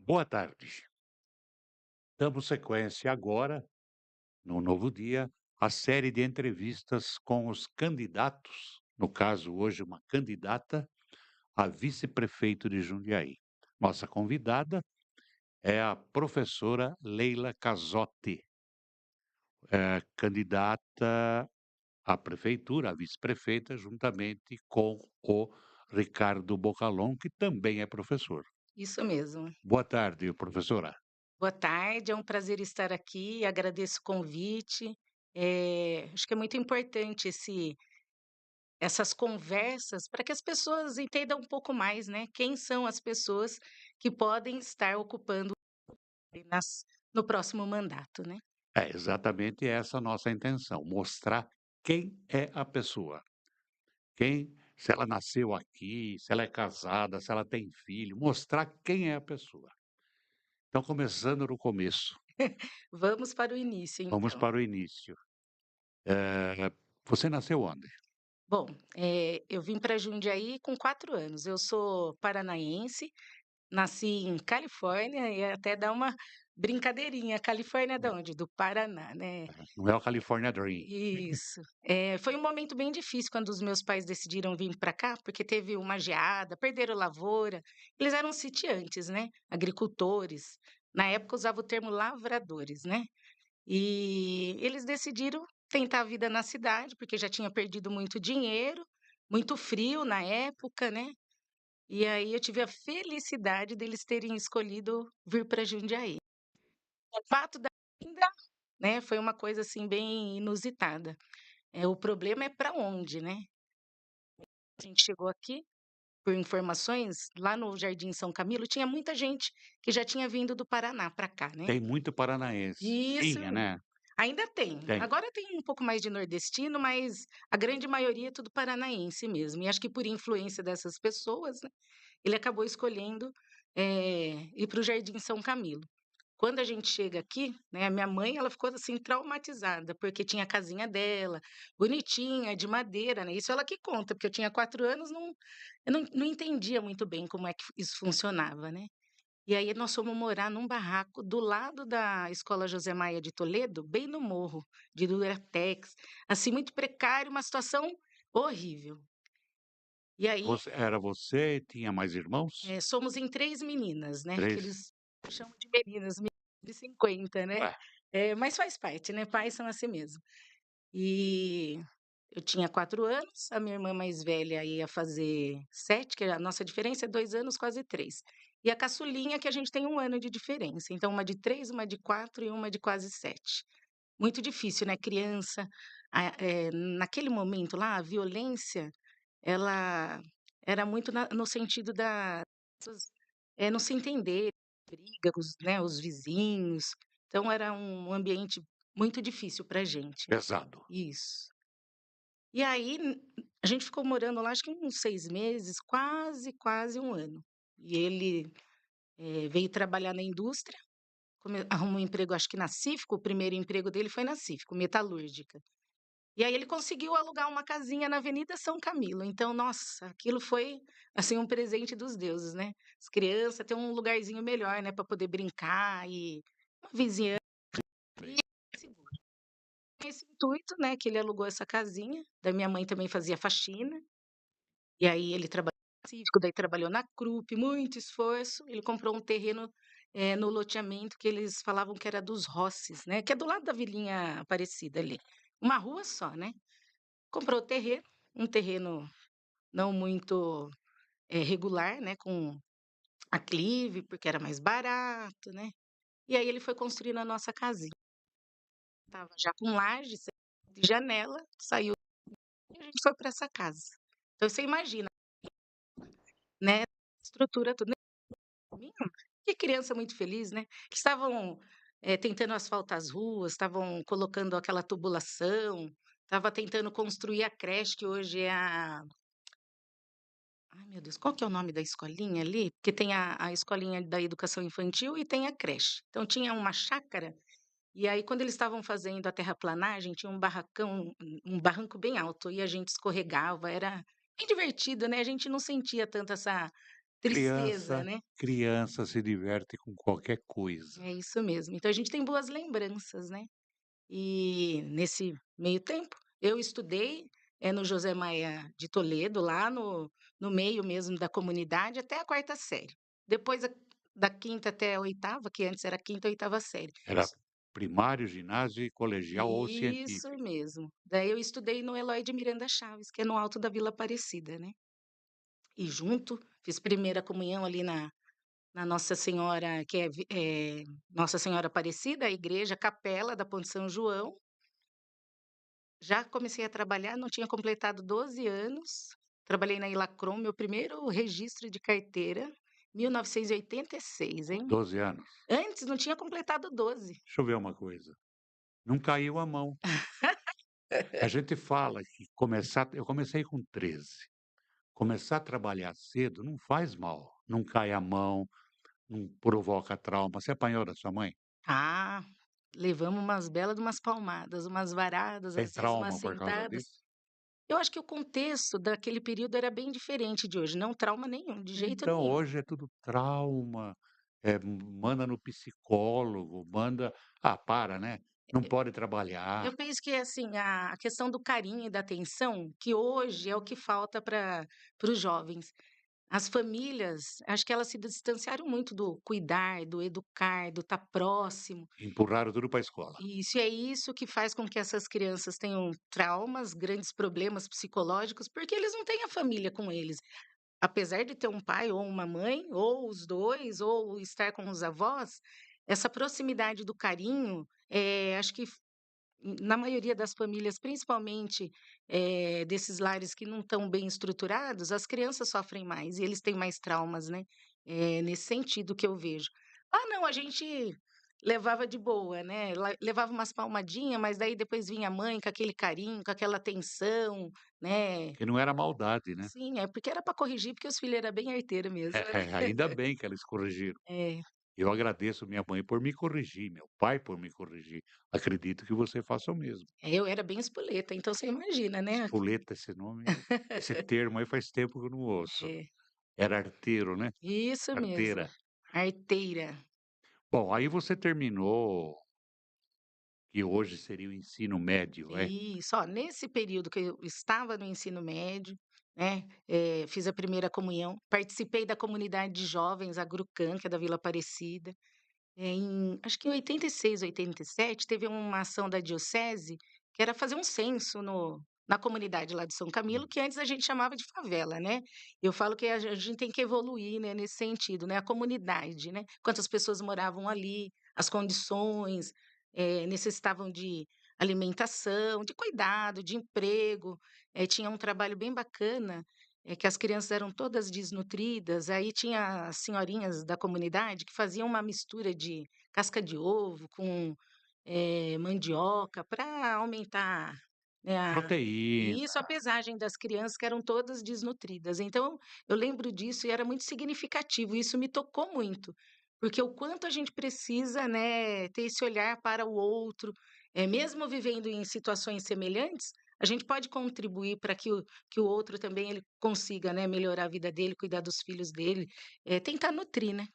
Boa tarde. Damos sequência agora, no novo dia, à série de entrevistas com os candidatos, no caso hoje uma candidata a vice-prefeito de Jundiaí. Nossa convidada é a professora Leila Casotti, candidata à prefeitura, à vice-prefeita, juntamente com o Ricardo Bocalon, que também é professor. Isso mesmo. Boa tarde, professora. Boa tarde, é um prazer estar aqui, agradeço o convite. Acho que é muito importante essas conversas para que as pessoas entendam um pouco mais, né, quem são as pessoas que podem estar ocupando nas no próximo mandato, né. É exatamente essa a nossa intenção, mostrar quem é a pessoa, se ela nasceu aqui, se ela é casada, se ela tem filho, mostrar quem é a pessoa. Então, começando no começo, Vamos para o início, vamos então. para o início. Você nasceu onde? Bom, eu vim para Jundiaí com 4 anos, eu sou paranaense. Nasci em Califórnia e até dá uma brincadeirinha, Califórnia é da onde? Do Paraná, né. Não é o California Dream. Isso. Foi um momento bem difícil quando os meus pais decidiram vir para cá, porque teve uma geada, perderam lavoura. Eles eram sitiantes, né, agricultores. Na época usava o termo lavradores, né. E eles decidiram tentar a vida na cidade, porque já tinha perdido muito dinheiro, muito frio na época, né. E aí eu tive a felicidade deles terem escolhido vir para Jundiaí. O fato da vinda, né, foi uma coisa, assim, bem inusitada. O problema é para onde, né. A gente chegou aqui, por informações, lá no Jardim São Camilo tinha muita gente que já tinha vindo do Paraná para cá, né. Tem muito paranaense. Isso, Tinha, né? ainda tem. Tem. Agora tem um pouco mais de nordestino, mas a grande maioria é tudo paranaense mesmo. E acho que por influência dessas pessoas, né, ele acabou escolhendo, ir para o Jardim São Camilo. Quando a gente chega aqui, né, a minha mãe, ela ficou, assim, traumatizada, porque tinha a casinha dela, bonitinha, de madeira, né, isso ela que conta, porque eu tinha 4 anos, eu não entendia muito bem como é que isso funcionava, né. E aí nós fomos morar num barraco do lado da Escola José Maia de Toledo, bem no morro de Duratex, assim, muito precário, uma situação horrível. E aí, Você, tinha mais irmãos? somos em 3 meninas, né, que 3. eles chamam de meninas, meninas de 50, né. Ué, Mas faz parte, né, pais são assim mesmo. E eu tinha 4 anos, a minha irmã mais velha ia fazer 7, que a nossa diferença é 2 anos, quase 3. E a caçulinha que a gente tem 1 ano de diferença, então uma de 3, uma de 4 e uma de quase 7. Muito difícil, né, criança, naquele momento lá, a violência, ela era muito no sentido da pessoas, não se entender, briga com os vizinhos, então era um ambiente muito difícil pra gente. pesado. Isso. E aí, a gente ficou morando lá acho que uns 6 meses, quase 1 ano. E ele, veio trabalhar na indústria, arrumou um emprego acho que na Cífico, o primeiro emprego dele foi na Cífico, metalúrgica. E aí ele conseguiu alugar uma casinha na Avenida São Camilo, então, nossa, aquilo foi, assim, um presente dos deuses, né. As crianças ter um lugarzinho melhor, né, para poder brincar e uma vizinhança e seguro. Com esse intuito, né, que ele alugou essa casinha, da minha mãe também fazia faxina. E aí ele trabalhou no Cívico, daí trabalhou na Krupp, muito esforço, ele comprou um terreno, no loteamento que eles falavam que era dos Rosses, né, que é do lado da Vilinha Aparecida ali, uma rua só, né. Comprou o terreno, um terreno não muito, regular, né, com aclive, porque era mais barato, né. E aí ele foi construindo a nossa casinha, estava já com laje, de janela, saiu e a gente foi para essa casa. Então você imagina, né, estrutura tudo. Menino, que criança muito feliz, né. Eles estavam, tentando asfaltar as ruas, estavam colocando aquela tubulação, estava tentando construir a creche que hoje é a ai meu Deus, qual que é o nome da escolinha ali? Porque tem a escolinha da educação infantil e tem a creche. Então tinha uma chácara, e aí quando eles estavam fazendo a terraplanagem, tinha um barracão, um barranco bem alto, e a gente escorregava, era bem divertido, né, a gente não sentia tanto essa tristeza, né. Criança se diverte com qualquer coisa. É isso mesmo. Então a gente tem boas lembranças, né. E nesse meio tempo, eu estudei, no José Maia de Toledo, lá no meio mesmo da comunidade, até a quarta série. Depois da quinta até a oitava, que antes era quinta e oitava série. Era primário, ginásio e colegial ou Isso científico. mesmo. Daí eu estudei no Eloy de Miranda Chaves, que é no alto da Vila Aparecida, né. E junto, fiz primeira comunhão ali na Nossa Senhora, que Nossa Senhora Aparecida, a igreja, a capela da Ponte São João. Já comecei a trabalhar, não tinha completado 12 anos, trabalhei na Ilacrom, meu primeiro registro de carteira, 1986, Com hein. 12 anos. Antes não tinha completado 12. Deixa eu ver uma coisa, não caiu a mão. A gente fala que começar eu comecei com 13. Começar a trabalhar cedo não faz mal, não cai a mão, não provoca trauma. Você apanhou da sua mãe? Ah, levamos umas belas de umas palmadas, umas varadas, Tem às vezes umas trauma por causa sentadas. disso? Eu acho que o contexto daquele período era bem diferente de hoje, não trauma nenhum, de jeito Então, nenhum. hoje é tudo trauma, manda no psicólogo, manda para, né, não pode trabalhar. Eu penso que, assim, a questão do carinho e da atenção, que hoje é o que falta para os jovens. As famílias, acho que elas se distanciaram muito do cuidar, do educar, do estar próximo. Empurraram tudo para a escola. E isso é isso que faz com que essas crianças tenham traumas, grandes problemas psicológicos, porque eles não têm a família com eles. Apesar de ter um pai ou uma mãe, ou os 2 ou estar com os avós, essa proximidade do carinho, acho que na maioria das famílias, principalmente, desses lares que não estão bem estruturados, as crianças sofrem mais e eles têm mais traumas, né, nesse sentido que eu vejo. Ah, não, a gente levava de boa, né, levava umas palmadinha, mas daí depois vinha a mãe com aquele carinho, com aquela atenção, né. Que não era maldade, né. Sim, é porque era para corrigir, porque os filhos era bem arteiro mesmo, né. Ainda bem que eles corrigiram. É, Eu agradeço minha mãe por me corrigir, meu pai por me corrigir. Acredito que você faça o mesmo. eu era bem espoleta, então você imagina, né. Espoleta, esse termo aí faz tempo que eu não ouço. É, Era arteiro, né? isso mesmo, Arteira. arteira. Bom, aí você terminou, que hoje seria o ensino médio, é? Isso, ó, nesse período que eu estava no ensino médio, né, fiz a primeira comunhão, participei da comunidade de jovens, a Grucan, que é da Vila Aparecida. Acho que em 86, 87, teve uma ação da diocese, que era fazer um censo na comunidade lá de São Camilo, Hum. que antes a gente chamava de favela, né. Eu falo que a gente tem que evoluir, né, nesse sentido, né, a comunidade, né, quantas pessoas moravam ali, as condições, necessitavam de alimentação, de cuidado, de emprego, tinha um trabalho bem bacana, que as crianças eram todas desnutridas, aí tinha as senhorinhas da comunidade que faziam uma mistura de casca de ovo com, mandioca para aumentar, né, Proteína. isso, a pesagem das crianças que eram todas desnutridas. Então, eu lembro disso e era muito significativo, isso me tocou muito, porque o quanto a gente precisa, né, ter esse olhar para o outro, mesmo vivendo em situações semelhantes, a gente pode contribuir para que o outro também ele consiga, né, melhorar a vida dele, cuidar dos filhos dele, tentar nutrir, né.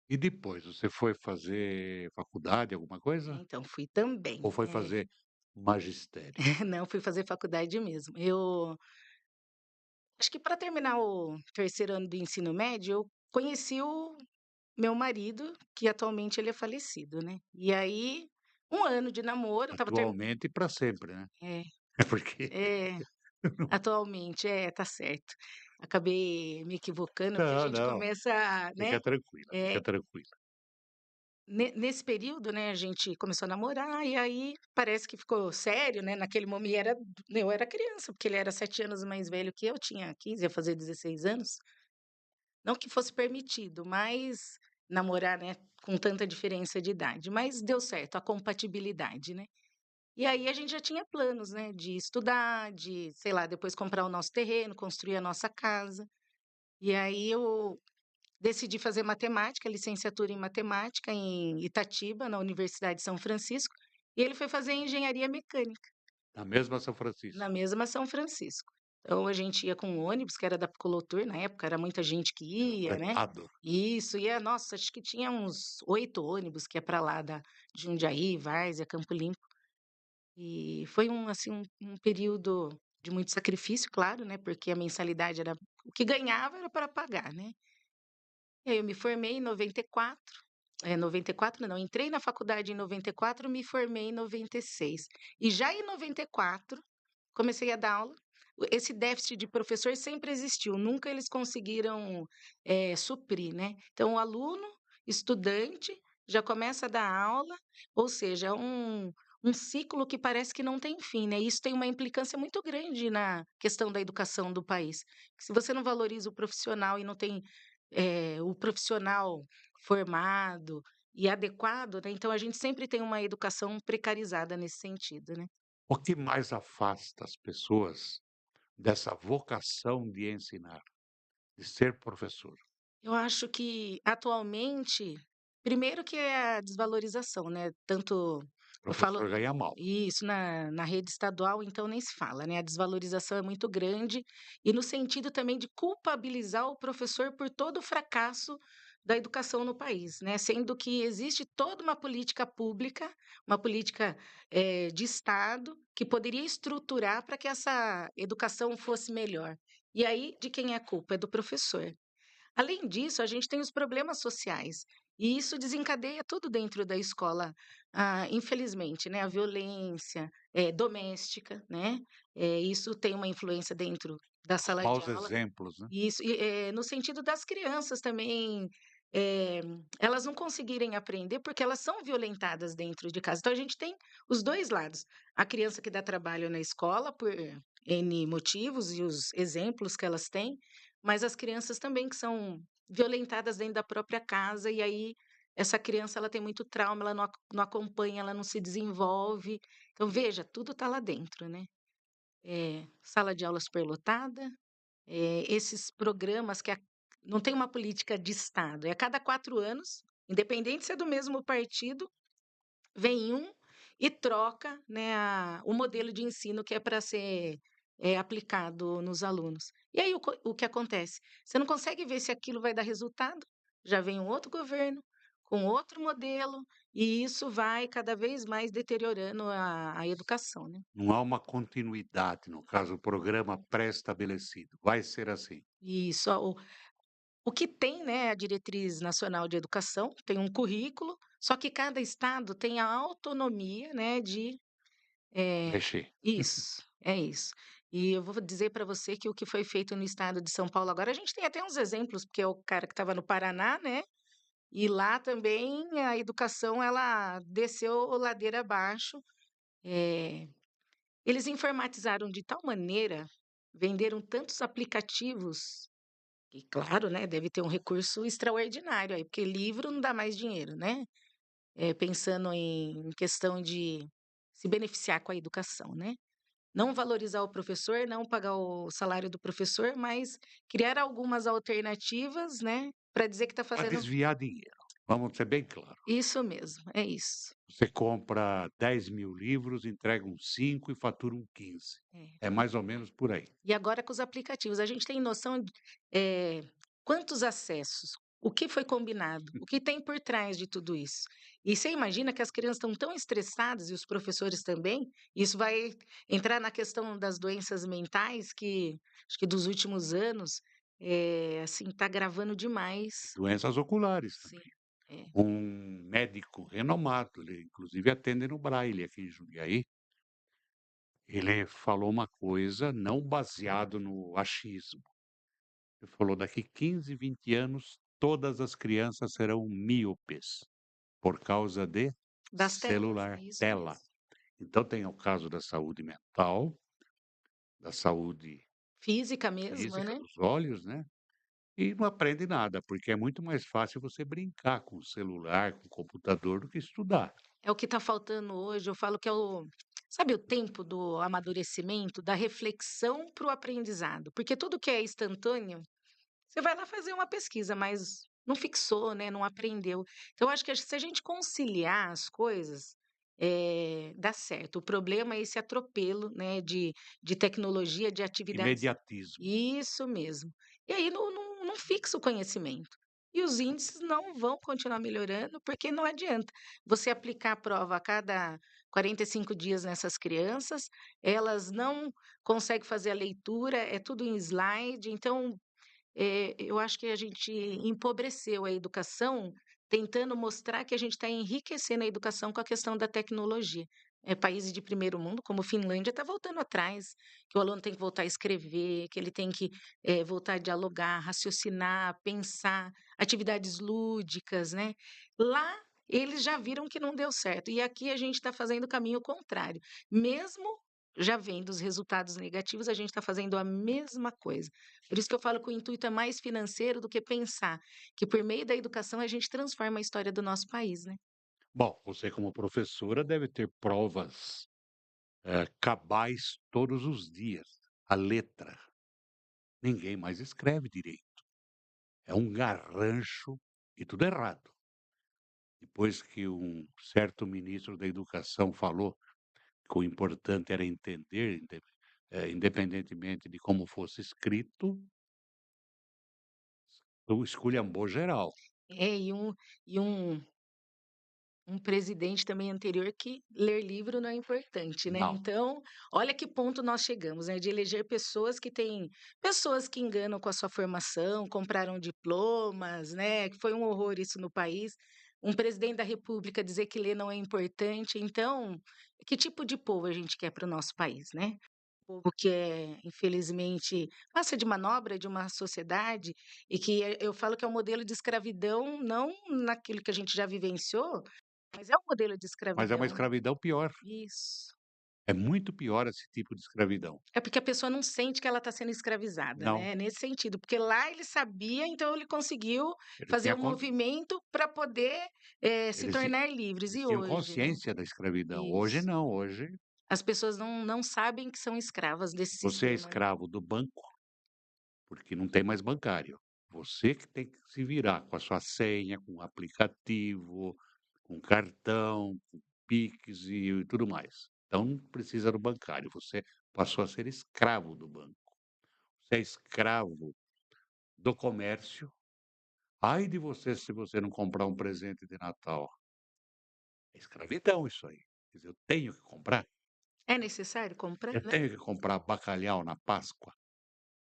E depois, você foi fazer faculdade, alguma coisa? Então, fui também. Ou foi fazer magistério? Não, fui fazer faculdade mesmo. Eu acho que para terminar o terceiro ano do ensino médio, eu conheci o meu marido, que atualmente ele é falecido, né. E aí, um ano de namoro, estava ter Atualmente e para sempre, né? é, É porque é, atualmente, tá certo. Acabei me equivocando, porque a não, gente não, começa, né, fica tranquila, eh fica tranquila. nesse período, né, a gente começou a namorar e aí parece que ficou sério, né, naquele momento eu era criança, porque ele era 7 anos mais velho que eu, tinha 15, ia fazer 16 anos. Não que fosse permitido, mas namorar, né, com tanta diferença de idade, mas deu certo, a compatibilidade, né. E aí a gente já tinha planos, né, de estudar, de, sei lá, depois comprar o nosso terreno, construir a nossa casa. E aí eu decidi fazer matemática, licenciatura em matemática em Itatiba, na Universidade de São Francisco, e ele foi fazer engenharia mecânica, Na mesma São na Francisco. mesma São Francisco. Então a gente ia com o ônibus, que era da Picolotur, na época era muita gente que Era ia, né. fretado. Isso, ia nossa, acho que tinha uns 8 ônibus que ia para lá da de Jundiaí, Várzea, Campo Limpo. E foi assim, um período de muito sacrifício, claro, né, porque a mensalidade era o que ganhava era para pagar, né. E aí eu me formei em 94, 94 não, entrei na faculdade em 94, me formei em 96. E já em 94 comecei a dar aula. Esse déficit de professor sempre existiu, nunca eles conseguiram, suprir, né. Então o aluno, estudante, já começa a dar aula, ou seja, é um ciclo que parece que não tem fim, né. Isso tem uma implicância muito grande na questão da educação do país. Se você não valoriza o profissional e não tem, o profissional formado e adequado, né, então a gente sempre tem uma educação precarizada nesse sentido, né. O que mais afasta as pessoas dessa vocação de ensinar, de ser professor? Eu acho que atualmente, primeiro que é a desvalorização, né, tanto O eu falo professor ganha mal. isso na rede estadual, então nem se fala, né, a desvalorização é muito grande, e no sentido também de culpabilizar o professor por todo o fracasso da educação no país, né, sendo que existe toda uma política pública, uma política, de Estado, que poderia estruturar para que essa educação fosse melhor. E aí, de quem é a culpa? É do professor. Além disso, a gente tem os problemas sociais, e isso desencadeia tudo dentro da escola, infelizmente, né, a violência, doméstica, né, isso tem uma influência dentro da Os sala de maus aula. exemplos, né. Isso, e, no sentido das crianças também, eh, elas não conseguirem aprender, porque elas são violentadas dentro de casa. Então a gente tem os 2 lados, a criança que dá trabalho na escola por N motivos e os exemplos que elas têm, mas as crianças também que são violentadas dentro da própria casa, e aí essa criança ela tem muito trauma, ela não acompanha, ela não se desenvolve. Então veja, tudo está lá dentro, né. Sala de aula superlotada, esses programas que não tem uma política de Estado, é a cada 4 anos, independente se é do mesmo partido, vem um e troca, né, o modelo de ensino que é para ser, aplicado nos alunos. E aí o que acontece? Você não consegue ver se aquilo vai dar resultado, já vem um outro governo, com outro modelo, e isso vai cada vez mais deteriorando a educação, né. Não há uma continuidade, no caso, o programa pré-estabelecido. Vai ser assim. Isso, o que tem, né, a Diretriz Nacional de Educação, tem um currículo, só que cada estado tem a autonomia, né, de Mexer. isso, é isso. E eu vou dizer para você que o que foi feito no estado de São Paulo agora, a gente tem até uns exemplos, porque é o cara que estava no Paraná, né, e lá também a educação ela desceu ladeira abaixo. Eh, Eles informatizaram de tal maneira, venderam tantos aplicativos. E claro, né, deve ter um recurso extraordinário aí, porque livro não dá mais dinheiro, né. Pensando em questão de se beneficiar com a educação, né. Não valorizar o professor, não pagar o salário do professor, mas criar algumas alternativas, né, para dizer que está Para fazendo desviar dinheiro, vamos ser bem claro. isso mesmo, é isso. Você compra 10.000 livros, entrega uns 5 e fatura um 15. É. É mais ou menos por aí. E agora com os aplicativos, a gente tem noção de, quantos acessos, o que foi combinado, o que tem por trás de tudo isso. E você imagina que as crianças estão tão estressadas e os professores também, isso vai entrar na questão das doenças mentais que, acho que dos últimos anos, assim, está gravando demais. Doenças oculares Sim, também. é. Um médico renomado, ele inclusive atende no Braille aqui em Jundiaí, ele falou uma coisa não baseado no achismo. Ele falou: "Daqui 15, 20 anos, todas as crianças serão míopes, por causa de Das telas, é celular, isso tela". mesmo. Então tem o caso da saúde mental, da saúde Física mesmo, física né? dos olhos, né, e não aprende nada, porque é muito mais fácil você brincar com o celular, com o computador, do que estudar. É o que está faltando hoje, eu falo que é o sabe o tempo do amadurecimento, da reflexão para o aprendizado, porque tudo que é instantâneo, você vai lá fazer uma pesquisa, mas não fixou, né, não aprendeu. Então eu acho que se a gente conciliar as coisas, dá certo. O problema é esse atropelo, né, de tecnologia, de atividades. Imediatismo. Isso mesmo. E aí não fixa o conhecimento. E os índices não vão continuar melhorando, porque não adianta você aplicar a prova a cada 45 dias nessas crianças, elas não conseguem fazer a leitura, é tudo em slide, então eu acho que a gente empobreceu a educação, tentando mostrar que a gente está enriquecendo a educação com a questão da tecnologia. Países de primeiro mundo, como Finlândia, está voltando atrás, que o aluno tem que voltar a escrever, que ele tem que voltar a dialogar, raciocinar, pensar, atividades lúdicas, né? Lá eles já viram que não deu certo, e aqui a gente está fazendo o caminho contrário. Mesmo já vendo os resultados negativos, a gente está fazendo a mesma coisa. Por isso que eu falo que o intuito é mais financeiro do que pensar que por meio da educação a gente transforma a história do nosso país, né. Bom, você como professora deve ter provas, cabais todos os dias, a letra. Ninguém mais escreve direito. É um garrancho e tudo errado. Depois que um certo ministro da educação falou que o importante era entender, independentemente de como fosse escrito, o esculhambou geral. É, e um presidente também anterior que ler livro não é importante, né. Não, Então, olha que ponto nós chegamos, né, de eleger pessoas que enganam com a sua formação, compraram diplomas, né, que foi um horror isso no país. Um presidente da república dizer que ler não é importante, então, que tipo de povo a gente quer para o nosso país, né? Povo que infelizmente, massa de manobra de uma sociedade e que eu falo que é um modelo de escravidão, não naquilo que a gente já vivenciou, mas é um modelo de mas é uma escravidão. escravidão pior. Isso. É muito pior esse tipo de escravidão. É porque a pessoa não sente que ela está sendo escravizada, Não, né, nesse sentido, porque lá ele sabia, então ele conseguiu ele fazer tinha um movimento para poder, se eles ti tornar livres. eles E tinham hoje, né? consciência da escravidão. Hoje Isso. não, hoje As pessoas não sabem que são escravas desse você é sistema, né. escravo do banco, porque não tem mais bancário. Você que tem que se virar com a sua senha, com o aplicativo, com cartão, com Pix e tudo mais. Então não precisa do bancário, você passou a ser escravo do banco. Você é escravo do comércio. Ai de você se você não comprar um presente de Natal. É escravidão isso aí. Quer dizer, eu tenho que comprar? É necessário comprar, Eu né? tenho que comprar bacalhau na Páscoa?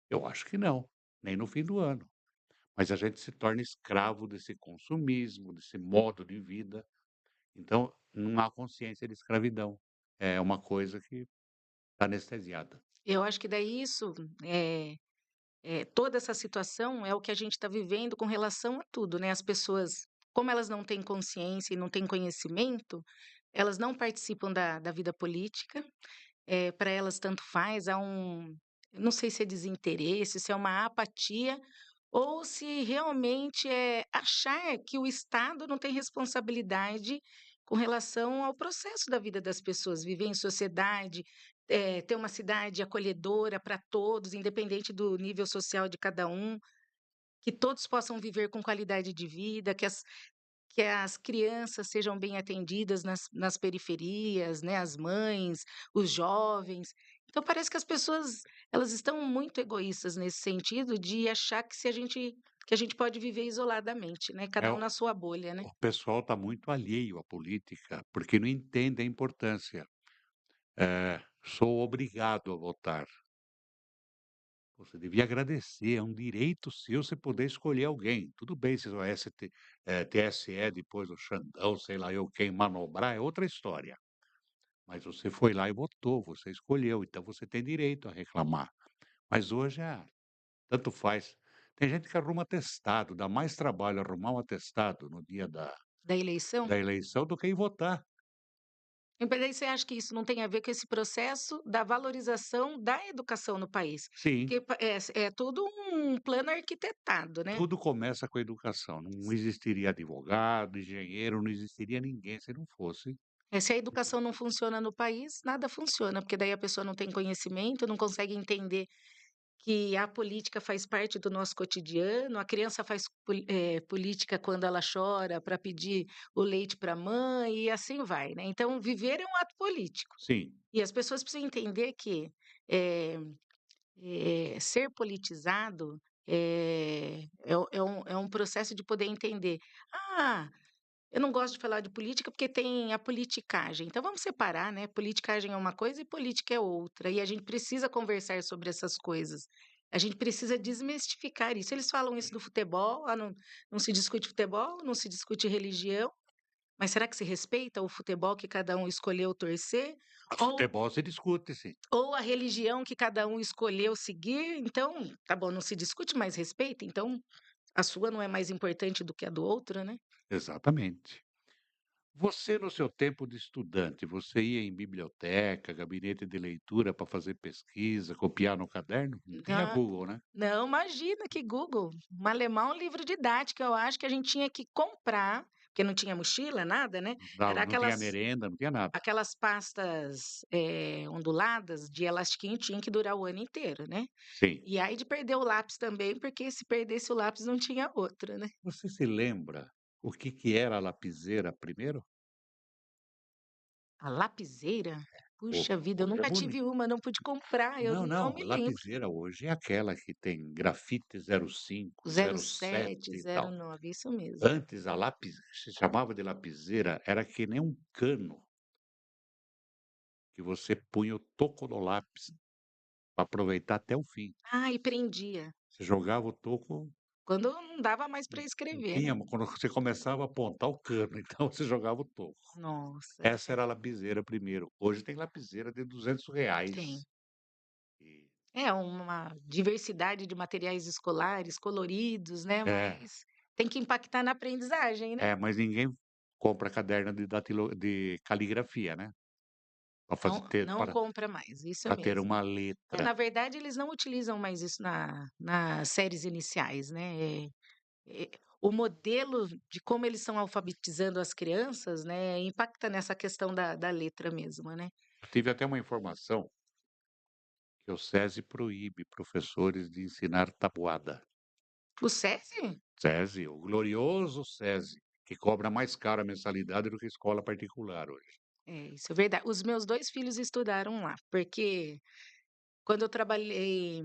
Eu acho que não, nem no fim do ano. Mas a gente se torna escravo desse consumismo, desse modo de vida. Então, não há consciência de escravidão. É uma coisa que está anestesiada. Eu acho que daí isso, eh toda essa situação é o que a gente está vivendo com relação a tudo, né, as pessoas, como elas não têm consciência e não têm conhecimento, elas não participam da vida política, para elas tanto faz, há eu não sei se é desinteresse, se é uma apatia, ou se realmente é achar que o Estado não tem responsabilidade com relação ao processo da vida das pessoas, viver em sociedade, ter uma cidade acolhedora para todos, independente do nível social de cada um, que todos possam viver com qualidade de vida, que as crianças sejam bem atendidas nas periferias, né, as mães, os jovens. Então parece que as pessoas, elas estão muito egoístas nesse sentido de achar que a gente pode viver isoladamente, né, É, cada um na sua bolha, né. o pessoal está muito alheio à política, porque não entende a importância. Sou obrigado a votar. Você devia agradecer, é um direito seu você poder escolher alguém. Tudo bem se o TSE, depois o Xandão, sei lá eu quem, manobrar, é outra história. Mas você foi lá e votou, você escolheu, então você tem direito a reclamar. Mas hoje, tanto faz. Tem gente que arruma atestado, dá mais trabalho arrumar um atestado no dia Da eleição. da eleição do que ir votar. Mas daí você acha que isso não tem a ver com esse processo da valorização da educação no país? Sim, Porque é todo um plano arquitetado, né. tudo começa com a educação. Não existiria advogado, engenheiro, não existiria ninguém se não fosse. Se a educação não funciona no país, nada funciona, porque daí a pessoa não tem conhecimento, não consegue entender que a política faz parte do nosso cotidiano, a criança faz política quando ela chora para pedir o leite para a mãe e assim vai, né. Então viver é um ato político. Sim, E as pessoas precisam entender que, eh ser politizado, é um processo de poder entender: "Ah, eu não gosto de falar de política porque tem a politicagem". Então vamos separar, né, politicagem é uma coisa e política é outra, e a gente precisa conversar sobre essas coisas. A gente precisa desmistificar isso. Eles falam isso do futebol: "Ah, não se discute futebol, não se discute religião", mas será que se respeita o futebol que cada um escolheu torcer? Ou futebol se discute sim, ou a religião que cada um escolheu seguir, então, tá bom, não se discute, mas respeita, então a sua não é mais importante do que a do outro, né. exatamente. Você no seu tempo de estudante, você ia em biblioteca, gabinete de leitura para fazer pesquisa, copiar no caderno? Não tinha Ah, Google, né? não, imagina que Google, malemar um livro didático, eu acho que a gente tinha que comprar, porque não tinha mochila, nada, né, era Não tinha merenda, não tinha nada. aquelas pastas, onduladas de elastiquinho, tinha que durar o ano inteiro, né. Sim. E aí de perder o lápis também, porque se perdesse o lápis não tinha outro, né. Você se lembra o que que era a lapiseira primeiro? A lapiseira? Ho Puxa vida, eu hoje é nunca tive bonito. uma, não pude comprar, eu Não, não não, me a lembro. lapiseira hoje é aquela que tem grafite 05, Zero 07 sete, e zero tal. nove, isso mesmo. Antes a lápis se chamava de lapiseira, era que nem um cano que você punha o toco no lápis para aproveitar até o fim. Ah, e prendia, Você jogava o toco, quando não dava mais para não escrever, tinha né. quando você começava a apontar o cano, então você jogava o toco. Nossa, Essa era a lapiseira primeiro. Hoje tem lapiseira de tem. R$ 200. E É uma diversidade de materiais escolares, coloridos, né, é, mas tem que impactar na aprendizagem, né. mas ninguém compra caderno de caligrafia, né, para fazer Não, ter não compra mais, isso para ter mesmo. uma É, letra. na verdade, eles não utilizam mais isso nas séries iniciais, né. O modelo de como eles estão alfabetizando as crianças, né, impacta nessa questão da letra mesmo, né. Eu tive até uma informação que o SESI proíbe professores de ensinar tabuada. O SESI? SESI, o glorioso SESI, que cobra mais caro a mensalidade do que escola particular hoje. É, isso é verdade. Os meus 2 filhos estudaram lá, porque quando eu trabalhei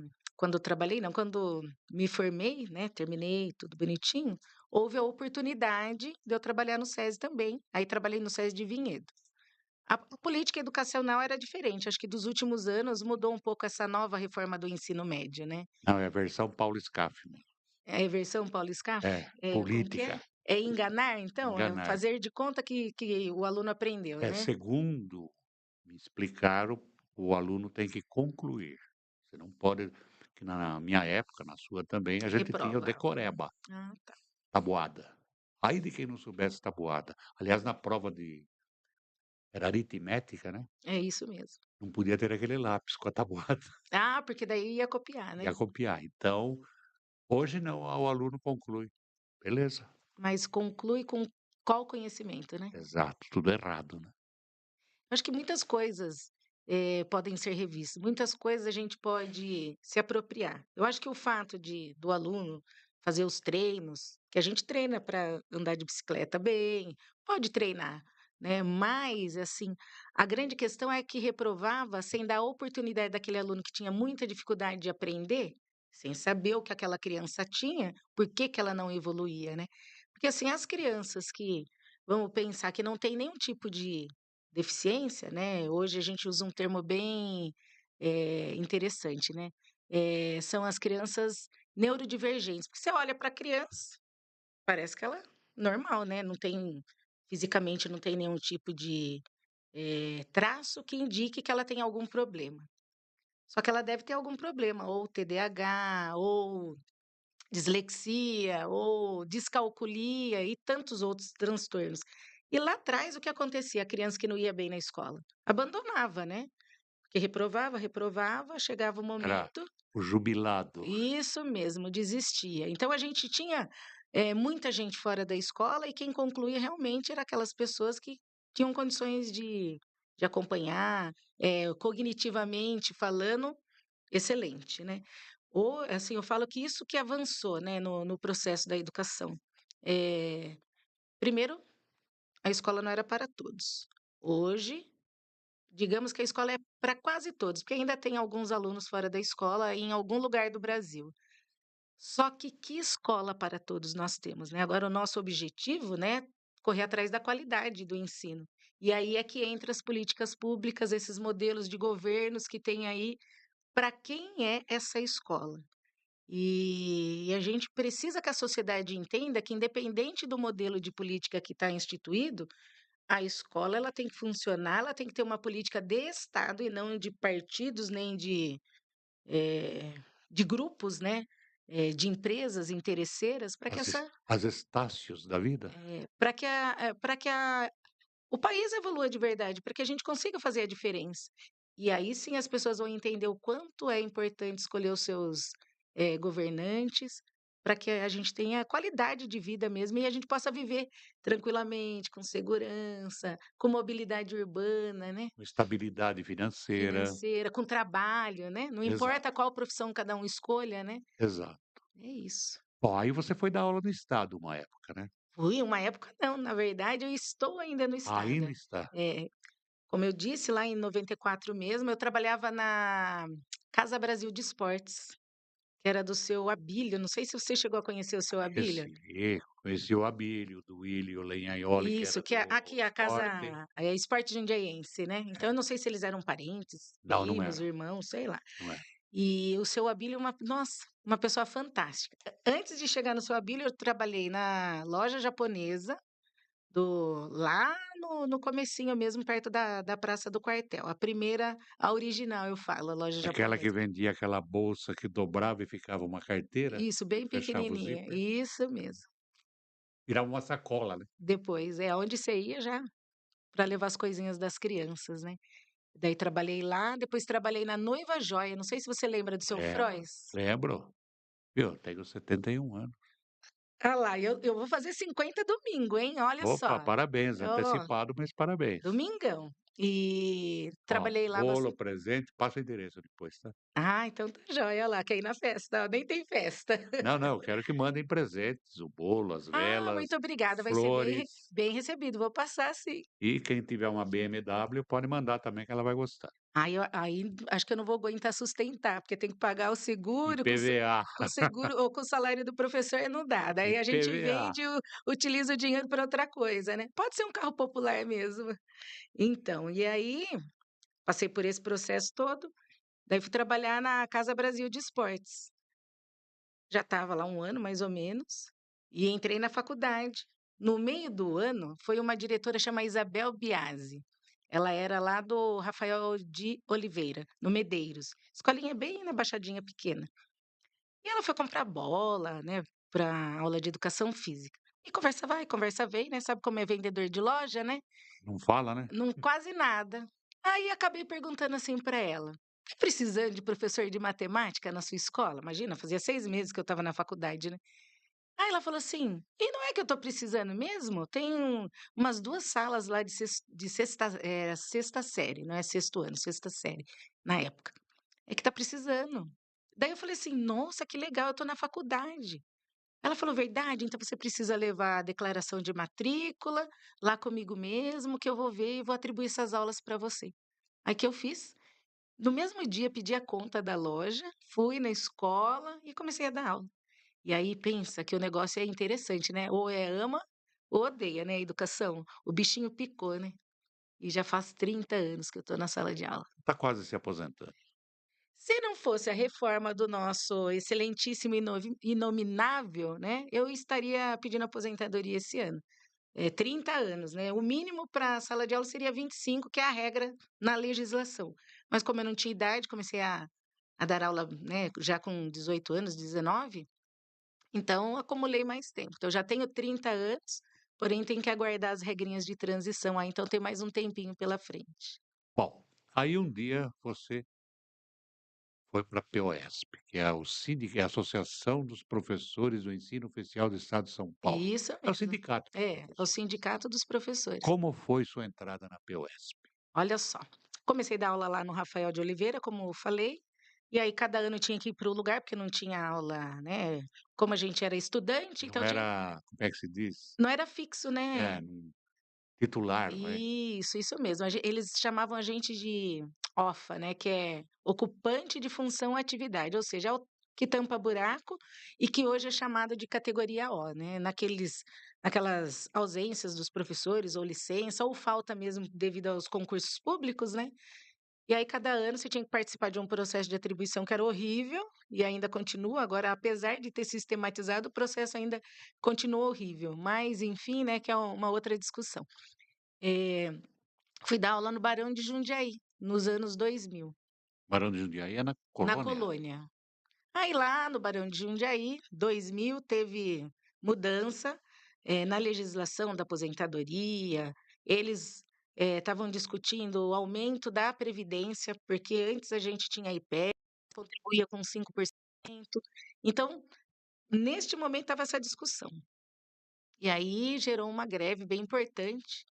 não, quando me formei, né, terminei tudo bonitinho, houve a oportunidade de eu trabalhar no SESI também, aí trabalhei no SESI de Vinhedo. A política educacional era diferente, acho que dos últimos anos mudou um pouco essa nova reforma do ensino médio, né. Não, é a versão Paulo Scaffman. É a versão Paulo Scaff? É, Como que é? política, É enganar então? É enganar. fazer de conta que o aluno aprendeu, né? Segundo me explicaram, o aluno tem que concluir. Você não pode que na minha época, na sua também, a gente tinha o Reprova. decoreba, Ah, tá. tabuada. Aí de quem não soubesse tabuada. Aliás, na prova de era aritmética, né, É isso mesmo. não podia ter aquele lápis com a tabuada, Ah, porque daí ia copiar, né? ia copiar. Então, hoje não, o aluno conclui. Beleza, Mas conclui com qual conhecimento, né? exato, tudo errado, né. Acho que muitas coisas, podem ser revistas, muitas coisas a gente pode se apropriar. Eu acho que o fato do aluno fazer os treinos, que a gente treina para andar de bicicleta bem, pode treinar, né, mas, assim, a grande questão é que reprovava sem dar oportunidade daquele aluno que tinha muita dificuldade de aprender, sem saber o que aquela criança tinha, por que que ela não evoluía, né. Porque, assim, as crianças que, vamos pensar, que não tem nenhum tipo de deficiência, né, hoje a gente usa um termo bem, interessante, né, são as crianças neurodivergentes, porque você olha para a criança, parece que ela é normal, né, não tem fisicamente não tem nenhum tipo de, traço que indique que ela tem algum problema. Só que ela deve ter algum problema, ou TDAH, ou dislexia, ou descalculia e tantos outros transtornos. E lá atrás o que acontecia? A criança que não ia bem na escola, abandonava, né, porque reprovava, reprovava, chegava o Era momento o jubilado. isso mesmo, desistia. Então a gente tinha, muita gente fora da escola e quem concluía realmente era aquelas pessoas que tinham condições de acompanhar, cognitivamente falando, excelente, né. Ou assim, eu falo que isso que avançou, né, no processo da educação. Eh, primeiro, a escola não era para todos. Hoje, digamos que a escola é para quase todos, porque ainda tem alguns alunos fora da escola em algum lugar do Brasil. Só que escola para todos nós temos, né? Agora o nosso objetivo, né, correr atrás da qualidade do ensino. E aí é que entra as políticas públicas, esses modelos de governos que tem aí, para quem é essa escola. E a gente precisa que a sociedade entenda que independente do modelo de política que está instituído, a escola ela tem que funcionar, ela tem que ter uma política de Estado e não de partidos, nem de grupos, né, de empresas interesseiras, para que As Estácios da vida? para que a o país evolua de verdade, para que a gente consiga fazer a diferença. E aí sim as pessoas vão entender o quanto é importante escolher os seus, governantes, para que a gente tenha qualidade de vida mesmo e a gente possa viver tranquilamente, com segurança, com mobilidade urbana, né, Estabilidade financeira. financeira, com trabalho, né, não importa Exato, qual profissão cada um escolha, né. exato. É isso. Bom, aí você foi dar aula no estado uma época, né? Fui uma época não, na verdade eu estou ainda no estado. Ainda está. Eh Como eu disse, lá em 94 mesmo, eu trabalhava na Casa Brasil de Esportes, que era do seu Abílio, não sei se você chegou a conhecer o seu Abílio. Conheci o Abílio, do Willio Lenhaioli, que Isso, era que é do aqui a casa Sport. é Sport Jundiaense, né, então eu não sei se eles eram parentes, Não, não primos, era, irmãos, sei lá. não era. E o seu Abílio é uma nossa, uma pessoa fantástica. Antes de chegar no seu Abílio, eu trabalhei na loja japonesa do lá no comecinho mesmo, perto da Praça do Quartel. A primeira, a original eu falo, a loja Aquela que japonesa. vendia aquela bolsa que dobrava e ficava uma carteira, Isso, bem fechava o pequenininha, zíper, isso mesmo. virava uma sacola, né. Depois, é onde você ia já para levar as coisinhas das crianças, né. Daí trabalhei lá, depois trabalhei na Noiva Joia, não sei se você lembra do seu Lembro, Frois? lembro. Viu, tenho 71 anos. Ah lá, eu vou fazer 50 domingo, hein, olha Opa, só. parabéns, Ó, antecipado, mas parabéns. domingão. E Ó, trabalhei lá bolo, bastante. presente, passa o endereço depois, tá. Ah, então tá jóia, olha lá, quer ir na festa, ó, nem tem festa. Não, não, eu quero que mandem presentes, o bolo, as Ah, velas, muito obrigada, vai ser flores, bem recebido, vou passar sim. e quem tiver uma BMW pode mandar também que ela vai gostar. Aí acho que eu não vou aguentar sustentar, porque tem que pagar o seguro, IPVA, com o seguro ou com o salário do professor não dá, daí a gente IPVA. vende o utiliza o dinheiro para outra coisa, né. Pode ser um carro popular mesmo. Então, e aí, passei por esse processo todo, daí fui trabalhar na Casa Brasil de Esportes. Já estava lá um ano mais ou menos, e entrei na faculdade. No meio do ano, foi uma diretora chamada Isabel Biasi. Ela era lá do Rafael de Oliveira, no Medeiros. Escolinha bem na Baixadinha Pequena. E ela foi comprar bola, né, para aula de educação física. E conversa vai, conversa vem, né, sabe como é vendedor de loja, né? Não fala, né? Não, quase nada. Aí acabei perguntando assim para ela: "Tá precisando de professor de matemática na sua escola?" Imagina, fazia 6 meses que eu estava na faculdade, né. Aí ela falou assim: "E não é que eu tô precisando mesmo? Tem umas 2 salas lá de sexta série, não é sexto ano, sexta série, na época. É que tá precisando". Daí eu falei assim: "Nossa, que legal, eu tô na faculdade". Ela falou: "Verdade? Então você precisa levar a declaração de matrícula lá comigo mesmo, que eu vou ver e vou atribuir essas aulas para você". Aí que eu fiz, no mesmo dia pedi a conta da loja, fui na escola e comecei a dar aula. E aí pensa que o negócio é interessante, né, ou é ama ou odeia, né, a educação. O bichinho picou, né, e já faz 30 anos que eu estou na sala de aula. Tá quase se aposentando. Se não fosse a reforma do nosso excelentíssimo inominável, né, eu estaria pedindo aposentadoria esse ano. 30 anos, né, o mínimo para a sala de aula seria 25, que é a regra na legislação. Mas como eu não tinha idade, comecei a dar aula, né, já com 18 anos, 19. Então, acumulei mais tempo. Então, já tenho 30 anos, porém tenho que aguardar as regrinhas de transição aí, então tem mais um tempinho pela frente. Bom, aí um dia você foi para a POSP, que é o sindic é a Associação dos Professores do Ensino Oficial do Estado de São Paulo. Isso É o mesmo. sindicato dos É o professores. sindicato dos professores. Como foi sua entrada na POSP? Olha só, comecei a dar aula lá no Rafael de Oliveira, como eu falei, e aí cada ano tinha que ir para o lugar, porque não tinha aula, né, como a gente era estudante, Não então tinha era, como é que se diz? não era fixo, né. É, titular, vai. Isso mesmo. Eles chamavam a gente de OFA, né, que é ocupante de função atividade, ou seja, é o que tampa buraco e que hoje é chamado de categoria O, né, naquelas ausências dos professores ou licença ou falta mesmo devido aos concursos públicos, né. E aí cada ano você tinha que participar de um processo de atribuição que era horrível, e ainda continua, agora apesar de ter sistematizado, o processo ainda continua horrível, mas enfim, né, que é uma outra discussão. Eh, Fui dar aula no Barão de Jundiaí, nos anos 2000, Barão de Jundiaí é na na colônia? colônia. Aí lá no Barão de Jundiaí, 2000, teve mudança, na legislação da aposentadoria, eles, estavam discutindo o aumento da previdência, porque antes a gente tinha IPES, contribuía com 5%. Então, neste momento estava essa discussão. E aí gerou uma greve bem importante.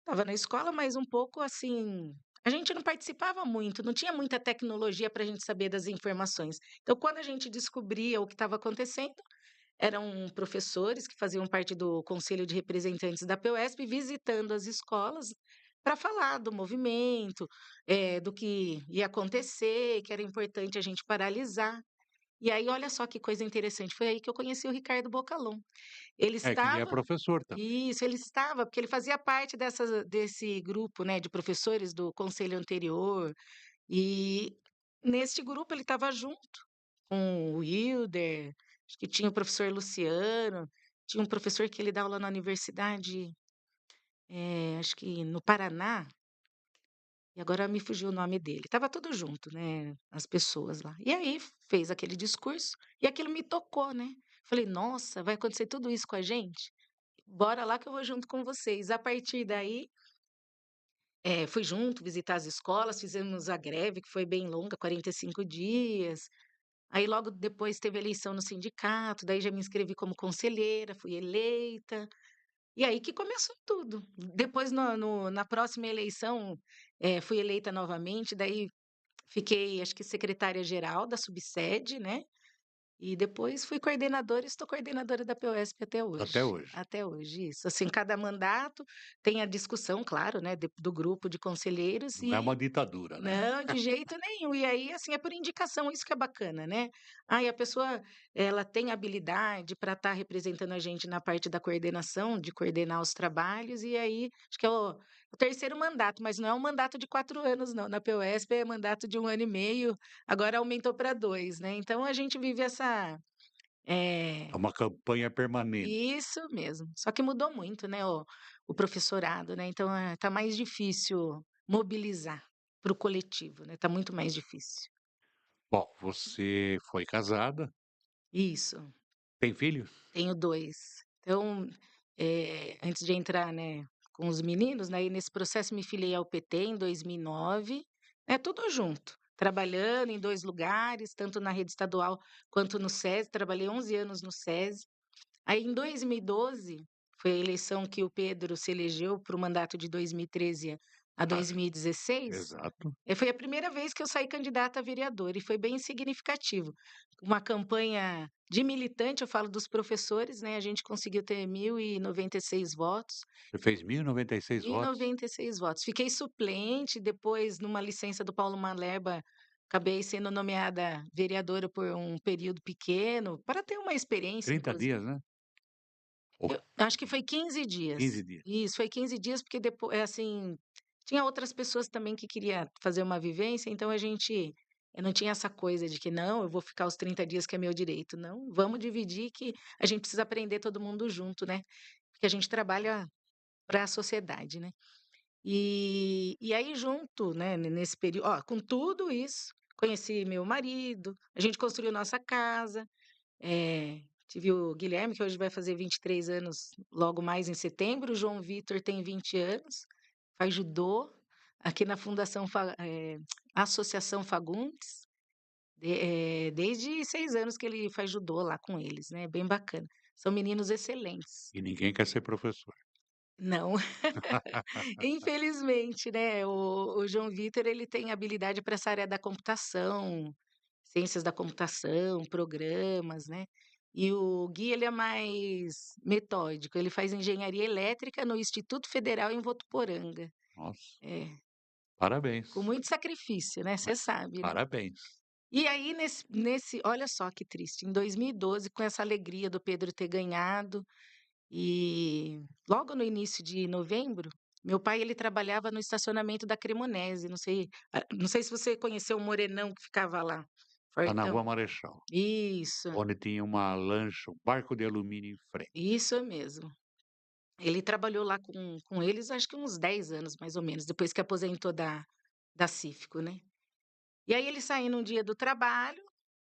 Estava na escola, mas um pouco assim, a gente não participava muito, não tinha muita tecnologia para a gente saber das informações. Então, quando a gente descobria o que estava acontecendo, eram professores que faziam parte do conselho de representantes da PUESP visitando as escolas para falar do movimento, do que ia acontecer, que era importante a gente paralisar. E aí, olha só que coisa interessante, foi aí que eu conheci o Ricardo Bocalon. Ele É, que ele é estava professor também. Isso, ele estava, porque ele fazia parte desse grupo, né, de professores do conselho anterior, e neste grupo ele estava junto com o Wilder, acho que tinha o professor Luciano, tinha um professor que ele dá aula na universidade, acho que no Paraná, e agora me fugiu o nome dele. Estava tudo junto, né, as pessoas lá. E aí fez aquele discurso, e aquilo me tocou, né. Falei: "Nossa, vai acontecer tudo isso com a gente? Bora lá que eu vou junto com vocês". A partir daí, fui junto visitar as escolas, fizemos a greve, que foi bem longa, 45 dias. Aí logo depois teve eleição no sindicato, daí já me inscrevi como conselheira, fui eleita, e aí que começou tudo. Depois na próxima eleição, fui eleita novamente, daí fiquei acho que secretária-geral da subsede, né. E depois fui coordenadora e estou coordenadora da PUESP Até hoje. até hoje, isso. Assim, cada mandato tem a discussão, claro, né, do grupo de conselheiros Não é e uma ditadura, né. não, de jeito nenhum. E aí, assim, é por indicação, isso que é bacana, né. Ai, a pessoa, ela tem habilidade para estar representando a gente na parte da coordenação, de coordenar os trabalhos, e aí, acho que é o 3º mandato, mas não é um mandato de 4 anos não, na PUESP é mandato de 1 ano e meio, agora aumentou para 2, né. Então a gente vive essa, É eh uma campanha permanente. isso mesmo, só que mudou muito, né, o professorado, né, então, tá mais difícil mobilizar para o coletivo, né, tá muito mais difícil. Bom, você foi casada, Isso, tem filhos? tenho 2. Então, antes de entrar, né, com os meninos, né, e nesse processo me filiei ao PT em 2009, né, tudo junto, trabalhando em 2 lugares, tanto na rede estadual quanto no SESI, trabalhei 11 anos no SESI. Aí em 2012, foi a eleição que o Pedro se elegeu para o mandato de 2013 a Ah, 2016, exato. foi a primeira vez que eu saí candidata a vereadora e foi bem significativo. Uma campanha de militante, eu falo dos professores, né, a gente conseguiu ter 1.096 votos, Você fez 1.096 e votos? 96 votos. Fiquei suplente, depois numa licença do Paulo Maleba, acabei sendo nomeada vereadora por um período pequeno, para ter uma experiência 30 dias, inclusive. né? Ou Eu acho que foi 15 dias. 15 dias. Isso, foi 15 dias, porque depois assim, tinha outras pessoas também que queria fazer uma vivência, então a gente eu não tinha essa coisa de que: "Não, eu vou ficar os 30 dias que é meu direito", não, vamos dividir que a gente precisa aprender todo mundo junto, né, porque a gente trabalha para a sociedade, né. E aí junto, né, nesse período ó, com tudo isso, conheci meu marido, a gente construiu nossa casa, tive o Guilherme, que hoje vai fazer 23 anos, logo mais em setembro. O João Vitor tem 20 anos, faz judô aqui na Associação Fagundes, desde 6 anos que ele faz judô lá com eles, né, bem bacana. São meninos excelentes. E ninguém quer ser professor. Não, infelizmente, né, o João Vitor ele tem habilidade para essa área da computação, ciências da computação, programas, né, e o Gui ele é mais metódico, ele faz engenharia elétrica no Instituto Federal em Votuporanga. Nossa, É, com parabéns, muito sacrifício, né, você sabe, né. parabéns. E aí nesse olha só que triste, em 2012 com essa alegria do Pedro ter ganhado, e logo no início de novembro, meu pai ele trabalhava no estacionamento da Cremonese, não sei se você conheceu o morenão que ficava lá, Tá na fortão. Rua Marechal, Isso, onde tinha uma lancha, um barco de alumínio em frente. isso mesmo. Ele trabalhou lá com eles acho que uns 10 anos mais ou menos, depois que aposentou da Cífico, né. E aí ele saindo um dia do trabalho,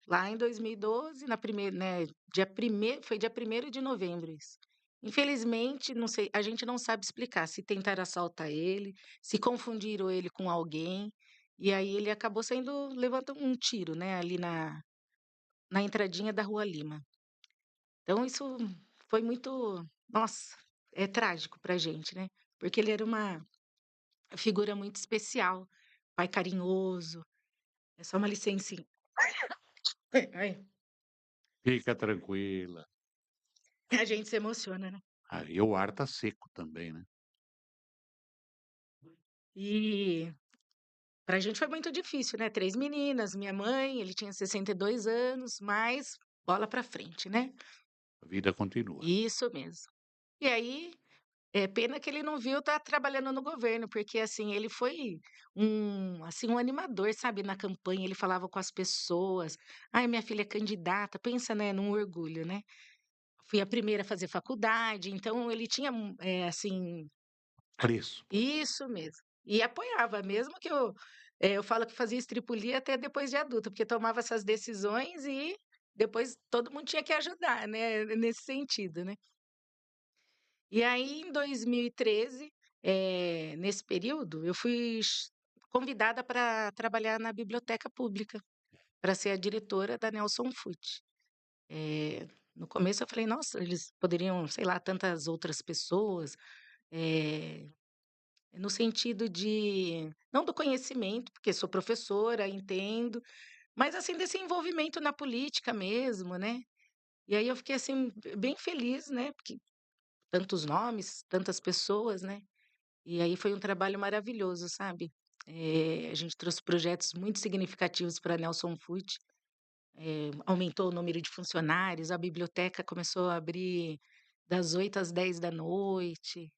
lá em 2012, na primeira, né, dia primeiro, foi dia 1º de novembro isso. Infelizmente, não sei, a gente não sabe explicar se tentaram assaltar ele, se confundiram ele com alguém, e aí ele acabou sendo levando um tiro, né, ali na entradinha da Rua Lima. Então isso foi muito, nossa, é trágico pra gente, né, porque ele era uma figura muito especial, pai carinhoso, é só uma licencinha. Ai. Fica tranquila. A gente se emociona, né. Ah, e o ar tá seco também, né. E pra gente foi muito difícil, né, 3 meninas, minha mãe, ele tinha 62 anos, mas bola pra frente, né. A vida continua. Isso mesmo. E aí, é pena que ele não viu estar trabalhando no governo, porque, assim, ele foi assim, um animador, sabe, na campanha, ele falava com as pessoas: "Ai, minha filha é candidata", pensa, né, num orgulho, né. Fui a primeira a fazer faculdade, então ele tinha, assim. Preço, Isso mesmo. E apoiava, mesmo que eu falo que fazia estripulia até depois de adulta, porque tomava essas decisões e depois todo mundo tinha que ajudar, né, nesse sentido, né. E aí em 2013, nesse período, eu fui convidada para trabalhar na biblioteca pública, para ser a diretora da Nelson Foote. No começo eu falei: "Nossa, eles poderiam, sei lá, tantas outras pessoas", eh no sentido de não do conhecimento, porque sou professora, entendo, mas assim desse envolvimento na política mesmo, né. E aí eu fiquei assim bem feliz, né, porque tantos nomes, tantas pessoas, né. E aí foi um trabalho maravilhoso, sabe. A gente trouxe projetos muito significativos para Nelson Foote, aumentou o número de funcionários, a biblioteca começou a abrir das 8 às 10 da noite.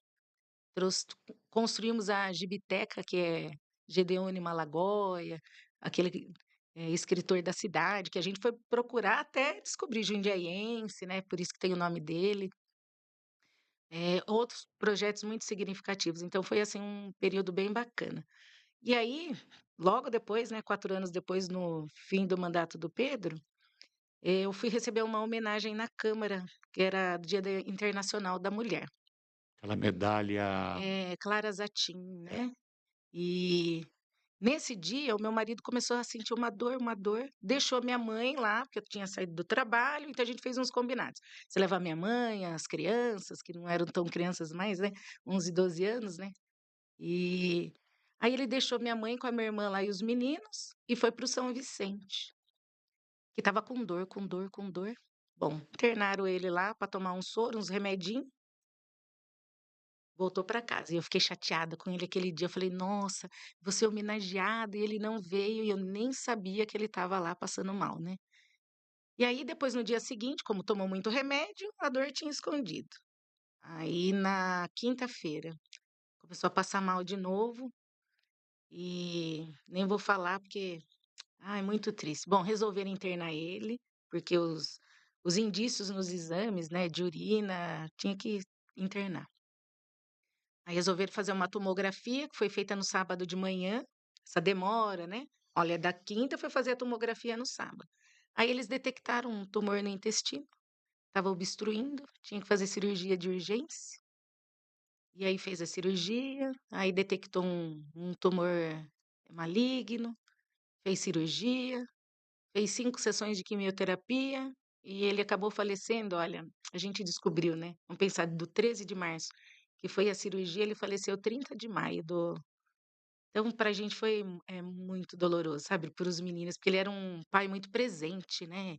Trouxe Construímos a Gibiteca, que é Gedeone Malagoia, aquele, escritor da cidade, que a gente foi procurar até descobrir, jundiaiense, né, por isso que tem o nome dele. Outros projetos muito significativos, então foi, assim, um período bem bacana. E aí, logo depois, né, 4 anos depois, no fim do mandato do Pedro, eu fui receber uma homenagem na Câmara, que era Dia da Internacional da Mulher. aquela medalha Clara Zatin, é, né. E nesse dia, o meu marido começou a sentir uma dor, deixou minha mãe lá, porque eu tinha saído do trabalho, então a gente fez uns combinados. Você levar minha mãe, as crianças, que não eram tão crianças mais, né, 11, 12 anos, né. E aí ele deixou minha mãe com a minha irmã lá e os meninos, e foi para o São Vicente, que estava com dor, com dor, com dor. Bom, internaram ele lá para tomar um soro, uns remedinho. Voltou para casa e eu fiquei chateada com ele aquele dia, eu falei: "Nossa, vou ser homenageada", e ele não veio e eu nem sabia que ele estava lá passando mal, né. E aí depois no dia seguinte, como tomou muito remédio, a dor tinha escondido. Aí na quinta-feira, começou a passar mal de novo e nem vou falar porque, ai, muito triste. Bom, resolveram internar ele, porque os indícios nos exames, né, de urina, tinha que internar. Aí resolveram fazer uma tomografia, que foi feita no sábado de manhã, essa demora, né. Olha, da quinta foi fazer a tomografia no sábado. Aí eles detectaram um tumor no intestino, estava obstruindo, tinha que fazer cirurgia de urgência, e aí fez a cirurgia, aí detectou um tumor maligno, fez cirurgia, fez 5 sessões de quimioterapia, e ele acabou falecendo, olha, a gente descobriu, né, vamos pensar do 13 de março, que foi a cirurgia, ele faleceu 30 de maio do então para a gente foi, muito doloroso, sabe, para os meninos, porque ele era um pai muito presente, né,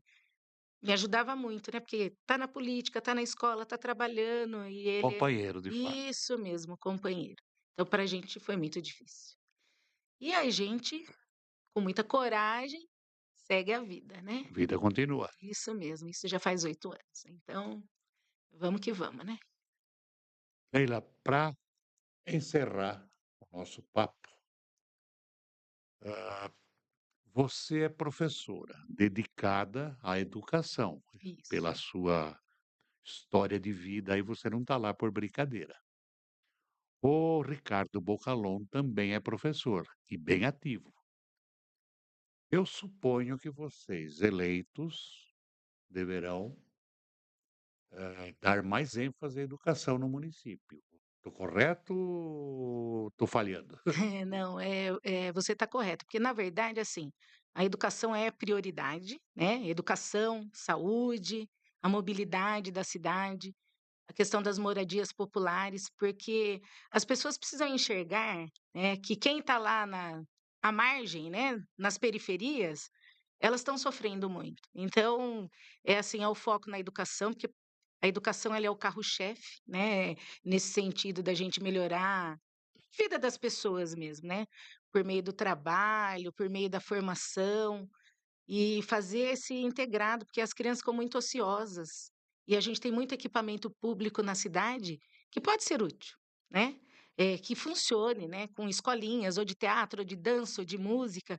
me ajudava muito, né, porque tá na política, tá na escola, tá trabalhando e ele Companheiro, de fato. isso mesmo, companheiro. Então para a gente foi muito difícil. E a gente, com muita coragem, segue a vida, né. A vida continua. Isso mesmo, isso já faz 8 anos, então vamos que vamos, né. Leila, para encerrar o nosso papo, hã, você é professora dedicada à educação, Isso. pela sua história de vida, aí você não está lá por brincadeira. O Ricardo Bocalon também é professor, e bem ativo. Eu suponho que vocês, eleitos, deverão, dar mais ênfase à educação no município. Estou correto ou estou falhando? É, não, você está correto, porque na verdade, assim, a educação é prioridade, né, educação, saúde, a mobilidade da cidade, a questão das moradias populares, porque as pessoas precisam enxergar, né, que quem está lá na à margem, né, nas periferias, elas estão sofrendo muito. Então, é assim, é o foco na educação, porque a educação ela é o carro-chefe, né, nesse sentido da gente melhorar vida das pessoas mesmo, né, por meio do trabalho, por meio da formação, e fazer esse integrado, porque as crianças ficam muito ociosas, e a gente tem muito equipamento público na cidade que pode ser útil, né, que funcione, né, com escolinhas ou de teatro, ou de dança, ou de música,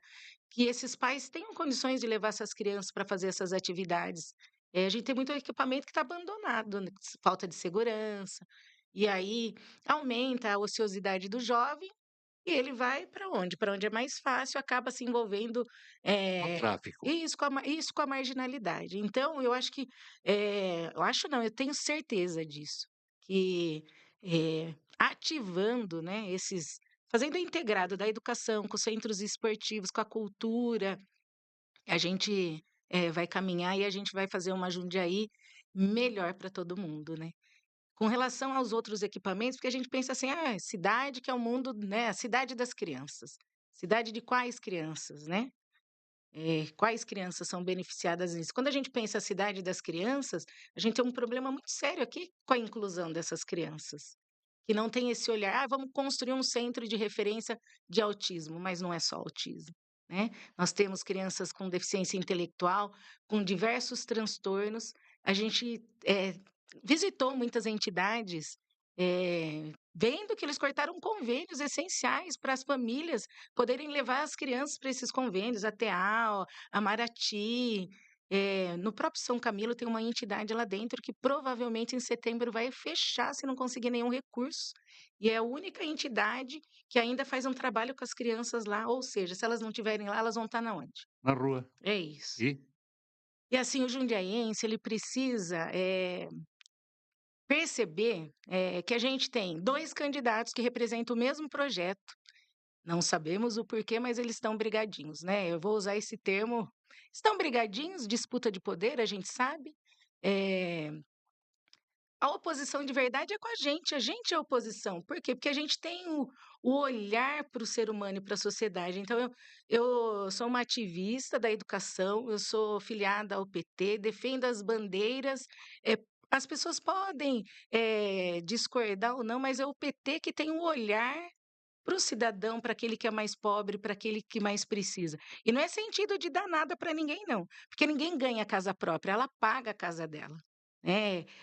que esses pais tenham condições de levar essas crianças para fazer essas atividades. A gente tem muito equipamento que está abandonado, né, falta de segurança, e aí aumenta a ociosidade do jovem e ele vai para onde? Para onde é mais fácil, acaba se envolvendo, No eh, tráfico. isso com a marginalidade. Então eu acho que, eu acho não, eu tenho certeza disso, que, ativando, né, esses fazendo o integrado da educação com os centros esportivos, com a cultura, a gente, vai caminhar e a gente vai fazer uma Jundiaí melhor para todo mundo, né. Com relação aos outros equipamentos, porque a gente pensa assim: "Ah, cidade que é o mundo, né, a cidade das crianças". Cidade de quais crianças, né? Quais crianças são beneficiadas nisso? Quando a gente pensa a cidade das crianças, a gente tem um problema muito sério aqui com a inclusão dessas crianças, que não tem esse olhar: "Ah, vamos construir um centro de referência de autismo", mas não é só autismo, né. Nós temos crianças com deficiência intelectual, com diversos transtornos. A gente, visitou muitas entidades, vendo que eles cortaram convênios essenciais para as famílias poderem levar as crianças para esses convênios, a TEAU, a Marati, no próprio São Camilo tem uma entidade lá dentro que provavelmente em setembro vai fechar se não conseguir nenhum recurso, e é a única entidade que ainda faz um trabalho com as crianças lá, ou seja, se elas não estiverem lá, elas vão estar na onde? Na rua. É isso. E E assim, o jundiaiense ele precisa, perceber, que a gente tem 2 candidatos que representam o mesmo projeto. Não sabemos o porquê, mas eles estão brigadinhos, né, eu vou usar esse termo. Estão brigadinhos, disputa de poder, a gente sabe. Eh, a oposição de verdade é com a gente é a oposição. Por quê? Porque a gente tem o olhar para o ser humano e para a sociedade. Então eu sou uma ativista da educação, eu sou filiada ao PT, defendo as bandeiras, as pessoas podem, discordar ou não, mas é o PT que tem um olhar para o cidadão, para aquele que é mais pobre, para aquele que mais precisa. E não é sentido de dar nada para ninguém não, porque ninguém ganha casa própria, ela paga a casa dela.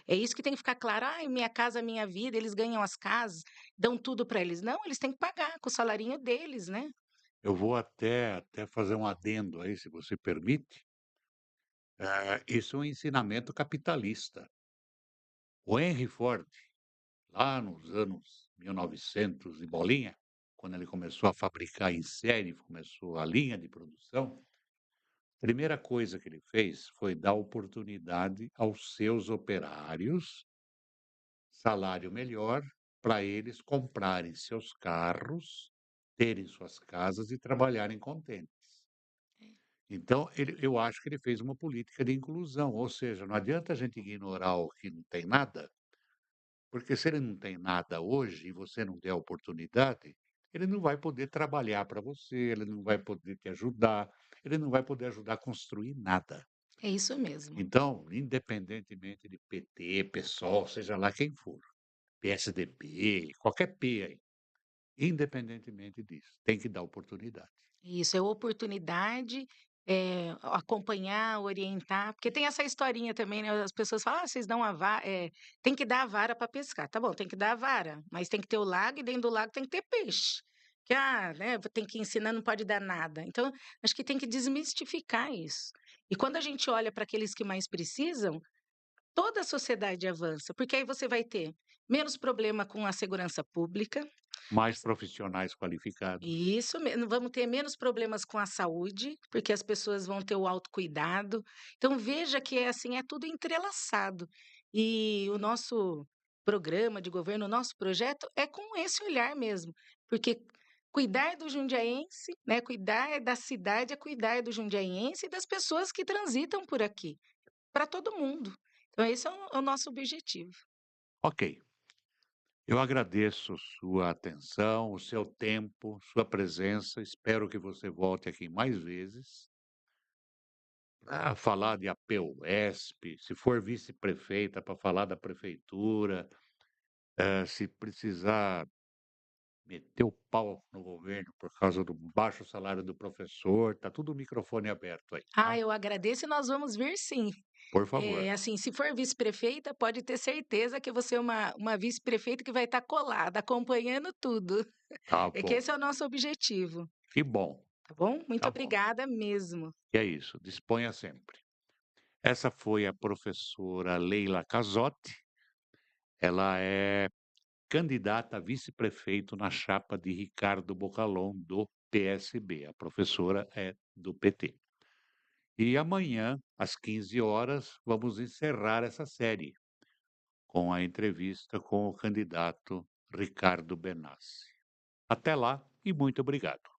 É isso que tem que ficar claro: "Ai, minha casa, minha vida", eles ganham as casas, dão tudo para eles. Não, eles têm que pagar com o salarinho deles, né. eu vou até fazer um adendo aí, se você permite. Isso é um ensinamento capitalista. O Henry Ford, lá nos anos 1900 e bolinha, quando ele começou a fabricar em série, começou a linha de produção, a primeira coisa que ele fez foi dar oportunidade aos seus operários, salário melhor, para eles comprarem seus carros, terem suas casas e trabalharem contentes. Então, eu acho que ele fez uma política de inclusão, ou seja, não adianta a gente ignorar o que não tem nada, Porque se ele não tem nada hoje e você não der a oportunidade, ele não vai poder trabalhar para você, ele não vai poder te ajudar, ele não vai poder ajudar a construir nada. É isso mesmo. Então, independentemente de PT, PSOL, seja lá quem for, PSDB, qualquer P aí, independentemente disso, tem que dar oportunidade. Isso, é oportunidade, acompanhar, orientar, porque tem essa historinha também, né, as pessoas falam: "Ah, vocês dão a tem que dar a vara para pescar". Tá bom, tem que dar a vara, mas tem que ter o lago e dentro do lago tem que ter peixe. Que, né, tem que ensinar, não pode dar nada. Então, acho que tem que desmistificar isso. E quando a gente olha para aqueles que mais precisam, toda a sociedade avança, porque aí você vai ter menos problema com a segurança pública. Mais profissionais qualificados, Isso mesmo, vamos ter menos problemas com a saúde, porque as pessoas vão ter o autocuidado. Então veja que é assim, é tudo entrelaçado. E o nosso programa de governo, o nosso projeto é com esse olhar mesmo, porque cuidar do jundiaense, né, cuidar da cidade é cuidar do jundiaense e das pessoas que transitam por aqui, para todo mundo. Então esse é o nosso objetivo. ok. Eu agradeço sua atenção, o seu tempo, sua presença. Espero que você volte aqui mais vezes para falar de APUESP, se for vice-prefeita, para falar da prefeitura, se precisar meter o pau no governo por causa do baixo salário do professor, tá tudo o microfone aberto aí, tá? Eu agradeço e nós vamos vir sim. Por favor. Assim, se for vice-prefeita, pode ter certeza que eu vou ser uma vice-prefeita que vai estar colada, acompanhando tudo. Tá É que bom. esse é o nosso objetivo, Que bom, tá bom? Muito tá bom. obrigada mesmo. E é isso, disponha sempre. Essa foi a professora Leila Casotti. Ela é candidata a vice-prefeito na chapa de Ricardo Bocalon, do PSB. A professora é do PT. E amanhã, às 15 horas, vamos encerrar essa série com a entrevista com o candidato Ricardo Benassi. Até lá e muito obrigado.